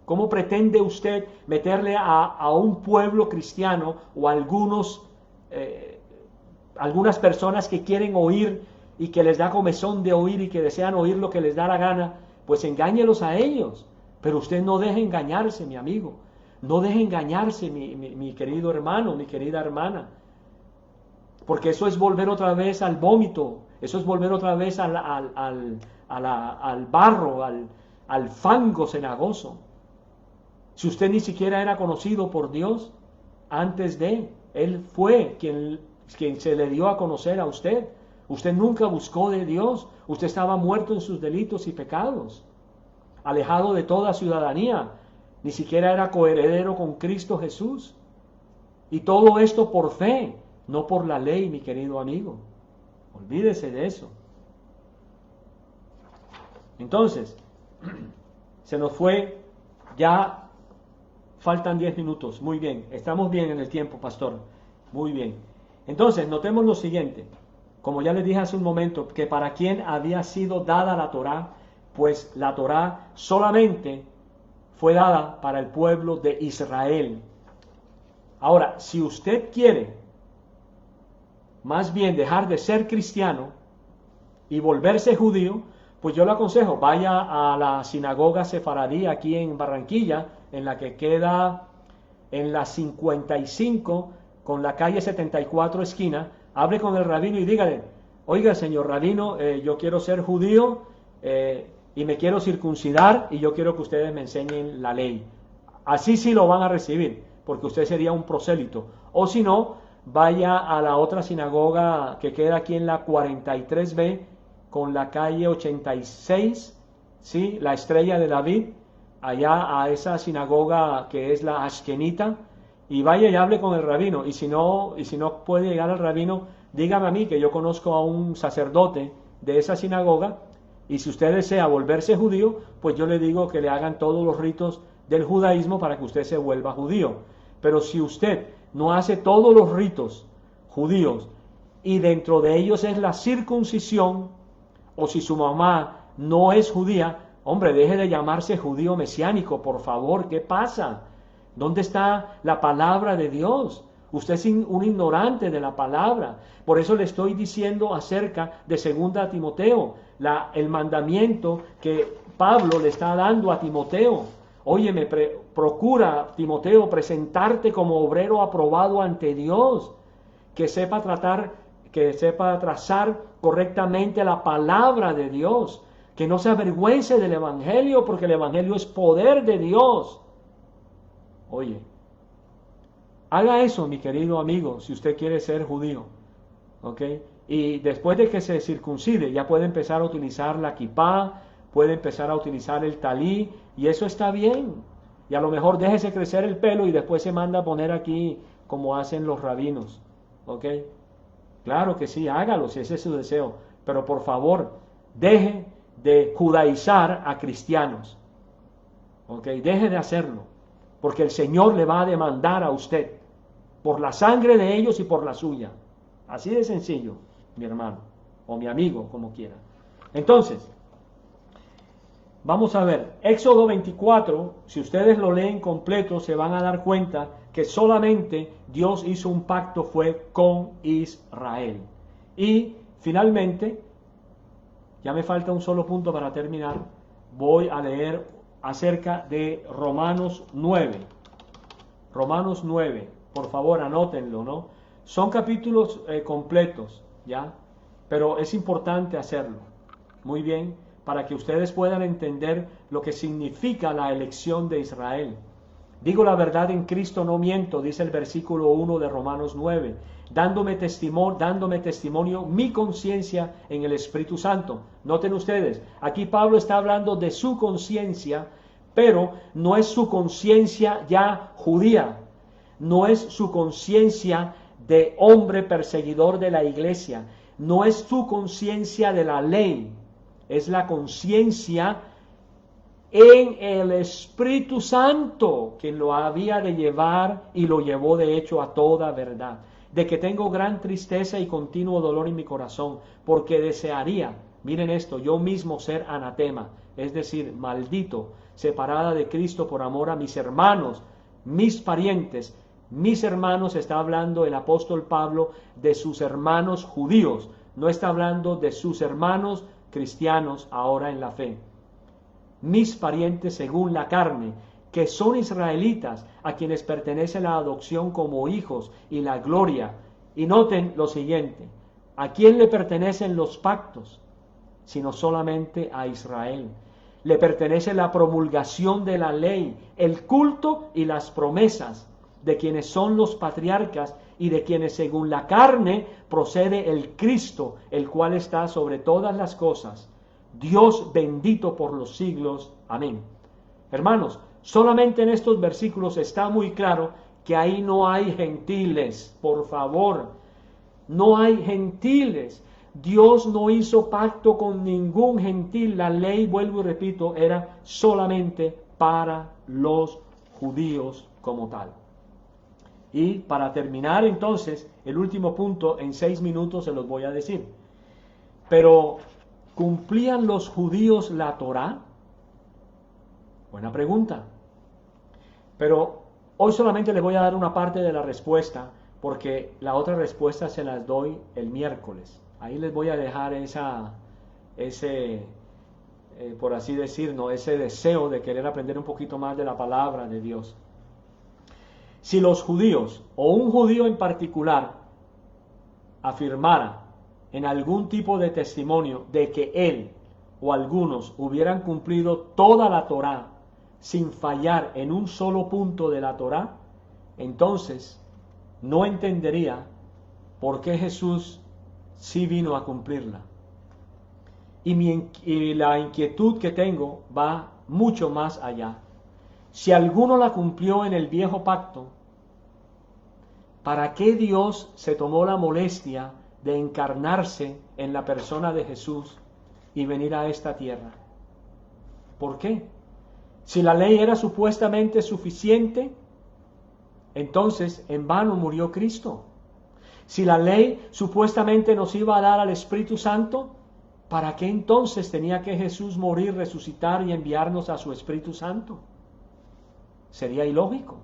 cómo pretende usted meterle a un pueblo cristiano o a algunas personas que quieren oír y que les da comezón de oír y que desean oír lo que les da la gana? Pues engáñelos a ellos. Pero usted no deje engañarse, mi amigo. No deje engañarse, mi querido hermano, mi querida hermana. Porque eso es volver otra vez al vómito. Eso es volver otra vez al barro, al fango cenagoso. Si usted ni siquiera era conocido por Dios antes de, Él fue quien se le dio a conocer a usted. Usted nunca buscó de Dios. Usted estaba muerto en sus delitos y pecados, alejado de toda ciudadanía, ni siquiera era coheredero con Cristo Jesús. Y todo esto por fe, no por la ley, mi querido amigo. Olvídese de eso. Entonces, se nos fue, ya faltan 10 minutos. Muy bien, estamos bien en el tiempo, pastor. Muy bien. Entonces, notemos lo siguiente. Como ya les dije hace un momento, que para quien había sido dada la Torá, pues la Torá solamente fue dada para el pueblo de Israel. Ahora, si usted quiere más bien dejar de ser cristiano y volverse judío, pues yo le aconsejo, vaya a la sinagoga sefaradí aquí en Barranquilla, en la que queda en la 55 con la calle 74 esquina. Hable con el rabino y dígale, oiga, señor rabino, yo quiero ser judío y me quiero circuncidar y yo quiero que ustedes me enseñen la ley. Así sí lo van a recibir, porque usted sería un prosélito. O si no, vaya a la otra sinagoga que queda aquí en la 43B con la calle 86, ¿sí? La Estrella de David, allá a esa sinagoga que es la Ashkenita, y vaya y hable con el rabino. Y si no puede llegar al rabino, dígame a mí, que yo conozco a un sacerdote de esa sinagoga, y si usted desea volverse judío, pues yo le digo que le hagan todos los ritos del judaísmo para que usted se vuelva judío. Pero si usted no hace todos los ritos judíos y dentro de ellos es la circuncisión, o si su mamá no es judía, hombre, deje de llamarse judío mesiánico, por favor. ¿Qué pasa? ¿Dónde está la palabra de Dios? Usted es un ignorante de la palabra. Por eso le estoy diciendo acerca de 2 Timoteo, el mandamiento que Pablo le está dando a Timoteo. Oye, procura, Timoteo, presentarte como obrero aprobado ante Dios, que sepa trazar correctamente la palabra de Dios, que no se avergüence del Evangelio, porque el Evangelio es poder de Dios. Oye, haga eso, mi querido amigo, si usted quiere ser judío, ¿ok? Y después de que se circuncide, ya puede empezar a utilizar la kipá, puede empezar a utilizar el talí, y eso está bien. Y a lo mejor déjese crecer el pelo y después se manda a poner aquí como hacen los rabinos, ¿ok? Claro que sí, hágalo si ese es su deseo, pero por favor, deje de judaizar a cristianos, ¿ok? Deje de hacerlo, porque el Señor le va a demandar a usted por la sangre de ellos y por la suya. Así de sencillo, mi hermano, o mi amigo, como quiera. Entonces, vamos a ver, Éxodo 24, si ustedes lo leen completo, se van a dar cuenta que solamente Dios hizo un pacto fue con Israel. Y finalmente, ya me falta un solo punto para terminar, voy a leer acerca de Romanos 9. Romanos 9, por favor anótenlo, ¿no? Son capítulos completos, ¿ya? Pero es importante hacerlo. Muy bien, para que ustedes puedan entender lo que significa la elección de Israel. Digo la verdad en Cristo, no miento, dice el versículo 1 de Romanos 9, dándome testimonio mi conciencia en el Espíritu Santo. Noten ustedes, aquí Pablo está hablando de su conciencia, pero no es su conciencia ya judía, no es su conciencia de hombre perseguidor de la iglesia, no es su conciencia de la ley, es la conciencia en el Espíritu Santo, quien lo había de llevar y lo llevó de hecho a toda verdad, de que tengo gran tristeza y continuo dolor en mi corazón, porque desearía, miren esto, yo mismo ser anatema, es decir, maldito, separada de Cristo por amor a mis hermanos, mis parientes. Mis hermanos, está hablando el apóstol Pablo de sus hermanos judíos, no está hablando de sus hermanos cristianos ahora en la fe. Mis parientes según la carne, que son israelitas, a quienes pertenece la adopción como hijos y la gloria. Y noten lo siguiente, ¿a quién le pertenecen los pactos? Sino solamente a Israel. Le pertenece la promulgación de la ley, el culto y las promesas, de quienes son los patriarcas y de quienes según la carne procede el Cristo, el cual está sobre todas las cosas. Dios bendito por los siglos. Amén. Hermanos, solamente en estos versículos está muy claro que ahí no hay gentiles, por favor. No hay gentiles. Dios no hizo pacto con ningún gentil. La ley, vuelvo y repito, era solamente para los judíos como tal. Y para terminar entonces, el último punto, en 6 minutos se los voy a decir. Pero, ¿cumplían los judíos la Torá? Buena pregunta. Pero hoy solamente les voy a dar una parte de la respuesta, porque la otra respuesta se las doy el miércoles. Ahí les voy a dejar por así decirlo, ese deseo de querer aprender un poquito más de la palabra de Dios. Si los judíos, o un judío en particular, afirmara en algún tipo de testimonio de que él o algunos hubieran cumplido toda la Torá sin fallar en un solo punto de la Torá, entonces no entendería ¿por qué Jesús sí vino a cumplirla? Y la inquietud que tengo va mucho más allá. Si alguno la cumplió en el viejo pacto, ¿para qué Dios se tomó la molestia de encarnarse en la persona de Jesús y venir a esta tierra? ¿Por qué? Si la ley era supuestamente suficiente, entonces en vano murió Cristo. Si la ley supuestamente nos iba a dar al Espíritu Santo, ¿para qué entonces tenía que Jesús morir, resucitar y enviarnos a su Espíritu Santo? Sería ilógico.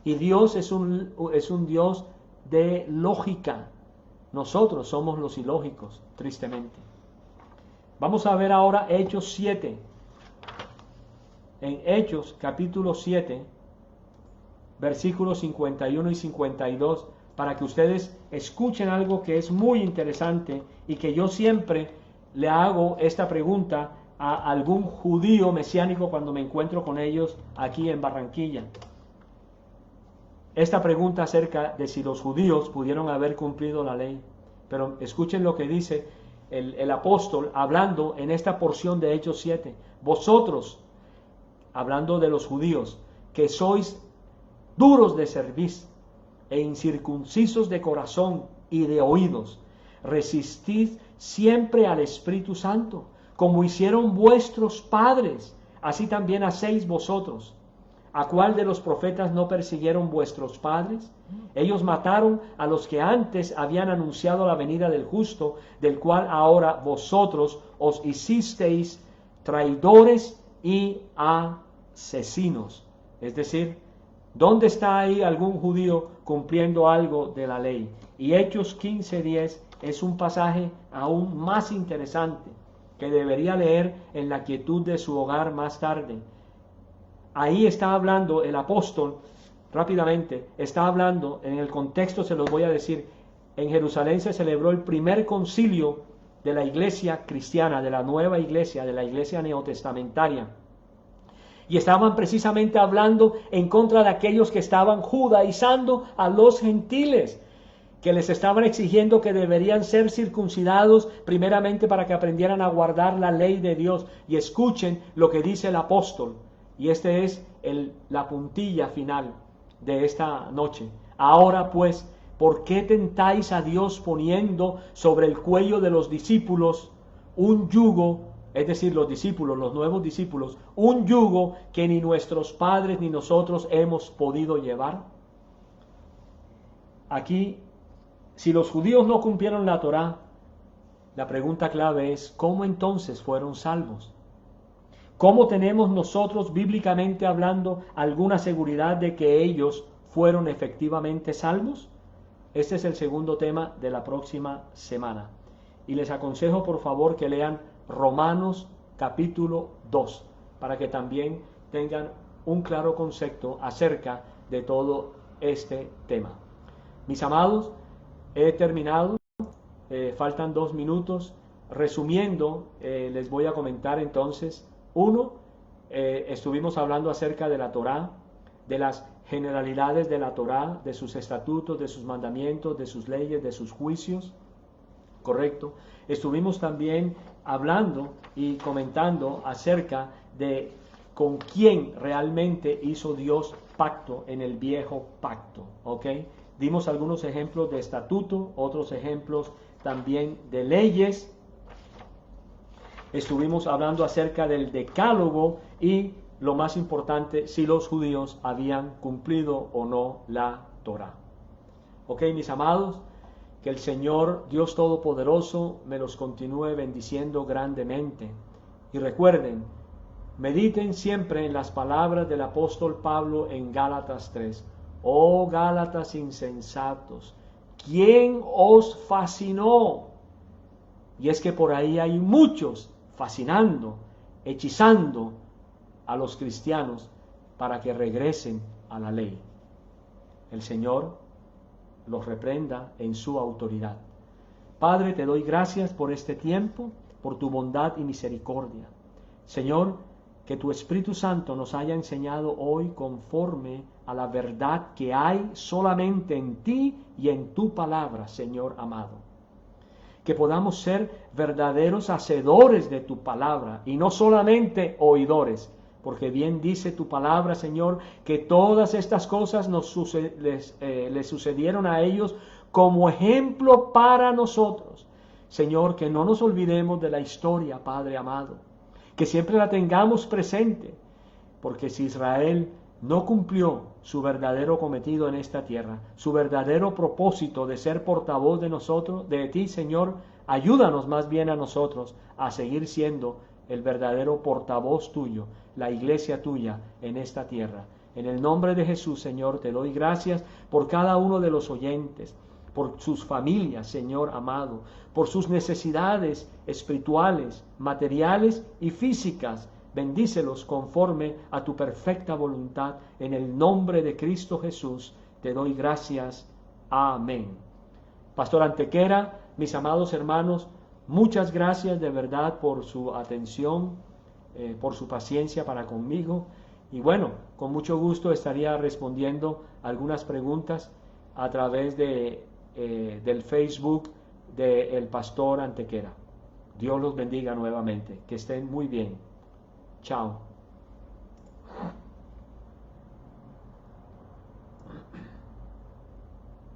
Y Dios es un Dios de lógica. Nosotros somos los ilógicos, tristemente. Vamos a ver ahora Hechos 7. En Hechos capítulo 7, versículos 51 y 52, para que ustedes escuchen algo que es muy interesante y que yo siempre le hago esta pregunta a algún judío mesiánico cuando me encuentro con ellos aquí en Barranquilla. Esta pregunta acerca de si los judíos pudieron haber cumplido la ley. Pero escuchen lo que dice el apóstol hablando en esta porción de Hechos 7. Vosotros, hablando de los judíos, que sois duros de cerviz e incircuncisos de corazón y de oídos, resistid siempre al Espíritu Santo, como hicieron vuestros padres, así también hacéis vosotros. ¿A cuál de los profetas no persiguieron vuestros padres? Ellos mataron a los que antes habían anunciado la venida del justo, del cual ahora vosotros os hicisteis traidores y asesinos. Es decir, ¿dónde está ahí algún judío cumpliendo algo de la ley? Y Hechos 15:10 es un pasaje aún más interesante que debería leer en la quietud de su hogar más tarde. Ahí está hablando el apóstol, rápidamente, está hablando, en el contexto se los voy a decir, en Jerusalén se celebró el primer concilio de la iglesia cristiana, de la nueva iglesia, de la iglesia neotestamentaria. Y estaban precisamente hablando en contra de aquellos que estaban judaizando a los gentiles, que les estaban exigiendo que deberían ser circuncidados primeramente para que aprendieran a guardar la ley de Dios. Y escuchen lo que dice el apóstol. Y este es la puntilla final de esta noche. Ahora pues, ¿por qué tentáis a Dios poniendo sobre el cuello de los discípulos un yugo? Es decir, los discípulos, los nuevos discípulos, un yugo que ni nuestros padres ni nosotros hemos podido llevar. Aquí, si los judíos no cumplieron la Torá, la pregunta clave es, ¿cómo entonces fueron salvos? ¿Cómo tenemos nosotros, bíblicamente hablando, alguna seguridad de que ellos fueron efectivamente salvos? Este es el segundo tema de la próxima semana. Y les aconsejo, por favor, que lean Romanos capítulo 2, para que también tengan un claro concepto acerca de todo este tema. Mis amados, he terminado, faltan 2 minutos. Resumiendo, les voy a comentar entonces. Uno, estuvimos hablando acerca de la Torá, de las generalidades de la Torá, de sus estatutos, de sus mandamientos, de sus leyes, de sus juicios. Correcto. Estuvimos también hablando y comentando acerca de con quién realmente hizo Dios pacto en el viejo pacto. ¿Ok? Dimos algunos ejemplos de estatuto, otros ejemplos también de leyes. Estuvimos hablando acerca del decálogo y, lo más importante, si los judíos habían cumplido o no la Torá. Ok, mis amados, que el Señor Dios Todopoderoso me los continúe bendiciendo grandemente. Y recuerden, mediten siempre en las palabras del apóstol Pablo en Gálatas 3. Oh Gálatas insensatos, ¿quién os fascinó? Y es que por ahí hay muchos fascinando, hechizando a los cristianos para que regresen a la ley. El Señor los reprenda en su autoridad. Padre, te doy gracias por este tiempo, por tu bondad y misericordia. Señor, que tu Espíritu Santo nos haya enseñado hoy conforme a la verdad que hay solamente en ti y en tu palabra, Señor amado. Que podamos ser verdaderos hacedores de tu palabra y no solamente oidores, porque bien dice tu palabra, Señor, que todas estas cosas les sucedieron a ellos como ejemplo para nosotros. Señor, que no nos olvidemos de la historia, Padre amado, que siempre la tengamos presente, porque si Israel no cumplió su verdadero cometido en esta tierra, su verdadero propósito de ser portavoz de nosotros, de ti, Señor, ayúdanos más bien a nosotros a seguir siendo el verdadero portavoz tuyo, la iglesia tuya en esta tierra. En el nombre de Jesús, Señor, te doy gracias por cada uno de los oyentes, por sus familias, Señor amado, por sus necesidades espirituales, materiales y físicas. Bendícelos conforme a tu perfecta voluntad. En el nombre de Cristo Jesús te doy gracias. Amén. Pastor Antequera, mis amados hermanos, muchas gracias de verdad por su atención, por su paciencia para conmigo. Y bueno, con mucho gusto estaría respondiendo algunas preguntas a través del Facebook del Pastor Antequera. Dios los bendiga nuevamente. Que estén muy bien. Chao.